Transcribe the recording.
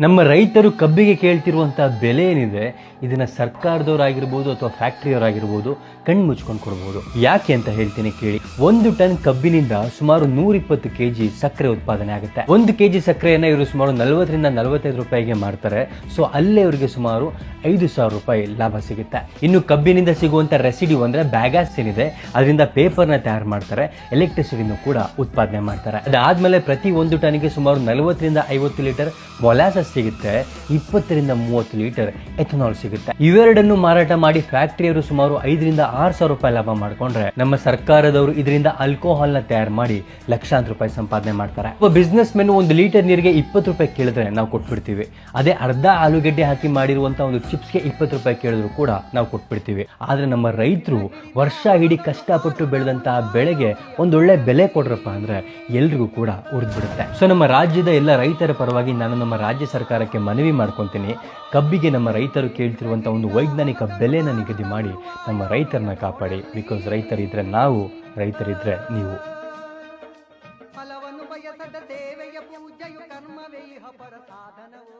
ನಮ್ಮ ರೈತರು ಕಬ್ಬಿಗೆ ಕೇಳ್ತಿರುವಂಥ ಬೆಲೆ ಏನಿದೆ ಇದನ್ನ ಸರ್ಕಾರದವರಾಗಿರ್ಬೋದು ಅಥವಾ ಫ್ಯಾಕ್ಟ್ರಿಯವರಾಗಿರ್ಬೋದು ಕಣ್ಣು ಮುಚ್ಕೊಂಡು ಕೊಡ್ಬೋದು. ಯಾಕೆ ಅಂತ ಹೇಳ್ತೀನಿ ಕೇಳಿ. 1 ಟನ್ ಕಬ್ಬಿನಿಂದ ಸುಮಾರು 120 kg ಸಕ್ಕರೆ ಉತ್ಪಾದನೆ ಆಗುತ್ತೆ. 1 kg ಸಕ್ಕರೆಯನ್ನು ಇವರು ಸುಮಾರು 40 ರಿಂದ 45 ರೂಪಾಯಿಗೆ ಮಾಡ್ತಾರೆ. ಸೊ ಅಲ್ಲೇ ಇವರಿಗೆ ಸುಮಾರು 5,000 ರೂಪಾಯಿ ಲಾಭ ಸಿಗುತ್ತೆ. ಇನ್ನು ಕಬ್ಬಿನಿಂದ ಸಿಗುವಂಥ ರೆಸಿಡ್ಯೂ ಅಂದರೆ ಬ್ಯಾಗಾಸ್ ಏನಿದೆ ಅದರಿಂದ ಪೇಪರ್ನ ತಯಾರು ಮಾಡ್ತಾರೆ, ಎಲೆಕ್ಟ್ರಿಸಿಟಿನೂ ಕೂಡ ಉತ್ಪಾದನೆ ಮಾಡ್ತಾರೆ. ಅದಾದ್ಮೇಲೆ ಪ್ರತಿ 1 ಟನ್ಗೆ ಸುಮಾರು 40 ರಿಂದ 50 ಲೀಟರ್ ಮೊಲಾಸಸ್ ಸಿಗುತ್ತೆ, 20 ರಿಂದ 30 ಲೀಟರ್ ಎಥನಾಲ್ ಸಿಗುತ್ತೆ. ಇವೆರಡನ್ನು ಮಾರಾಟ ಮಾಡಿ ಫ್ಯಾಕ್ಟರಿಯವರು ಸುಮಾರು 5 ರಿಂದ 6,000 ರೂಪಾಯಿ ಲಾಭ ಮಾಡ್ಕೊಂಡ್ರೆ ನಮ್ಮ ಸರ್ಕಾರದವರು ಇದರಿಂದ ಆಲ್ಕೋಹಾಲ್ ನ ತಯಾರು ಮಾಡಿ ಲಕ್ಷಾಂತರ ರೂಪಾಯಿ ಸಂಪಾದನೆ ಮಾಡ್ತಾರೆ. ಒಬ್ಬ ಬಿಸ್ನೆಸ್ ಮೆನ್ 1 ಲೀಟರ್ ನೀರಿಗೆ 20 ರೂಪಾಯಿ ಕೇಳಿದ್ರೆ ನಾವು ಕೊಟ್ಬಿಡ್ತೀವಿ. ಅದೇ ಅರ್ಧ ಆಲೂಗೆಡ್ಡೆ ಹಾಕಿ ಮಾಡಿರುವಂತಹ ಒಂದು ಚಿಪ್ಸ್ಗೆ 20 ರೂಪಾಯಿ ಕೇಳಿದ್ರು ಕೂಡ ನಾವು ಕೊಟ್ಬಿಡ್ತೀವಿ. ಆದ್ರೆ ನಮ್ಮ ರೈತರು ವರ್ಷ ಇಡೀ ಕಷ್ಟಪಟ್ಟು ಬೆಳೆದಂತಹ ಬೆಳೆಗೆ ಒಂದೊಳ್ಳೆ ಬೆಲೆ ಕೊಡ್ರಪ್ಪ ಅಂದ್ರೆ ಎಲ್ರಿಗೂ ಕೂಡ ಉರಿದ್ಬಿಡುತ್ತೆ. ಸೊ ನಮ್ಮ ರಾಜ್ಯದ ಎಲ್ಲ ರೈತರ ಪರವಾಗಿ ನಾನು ನಮ್ಮ ರಾಜ್ಯ ಸರ್ಕಾರಕ್ಕೆ ಮನವಿ ಮಾಡ್ಕೊತೀನಿ, ಕಬ್ಬಿಗೆ ನಮ್ಮ ರೈತರು ಕೇಳ್ತಿರುವಂಥ ಒಂದು ವೈಜ್ಞಾನಿಕ ಬೆಲೆನ ನಿಗದಿ ಮಾಡಿ ನಮ್ಮ ರೈತರನ್ನ ಕಾಪಾಡಿ. ಬಿಕಾಸ್ ರೈತರಿದ್ರೆ ನಾವು, ರೈತರಿದ್ರೆ ನೀವು. ಫಲವನ್ನು ಬಯಸದ ಸೇವೆಯ ಪೂಜೆಯು ಕರ್ಮವೇ ಇಹ ಪರ ಸಾಧನವು.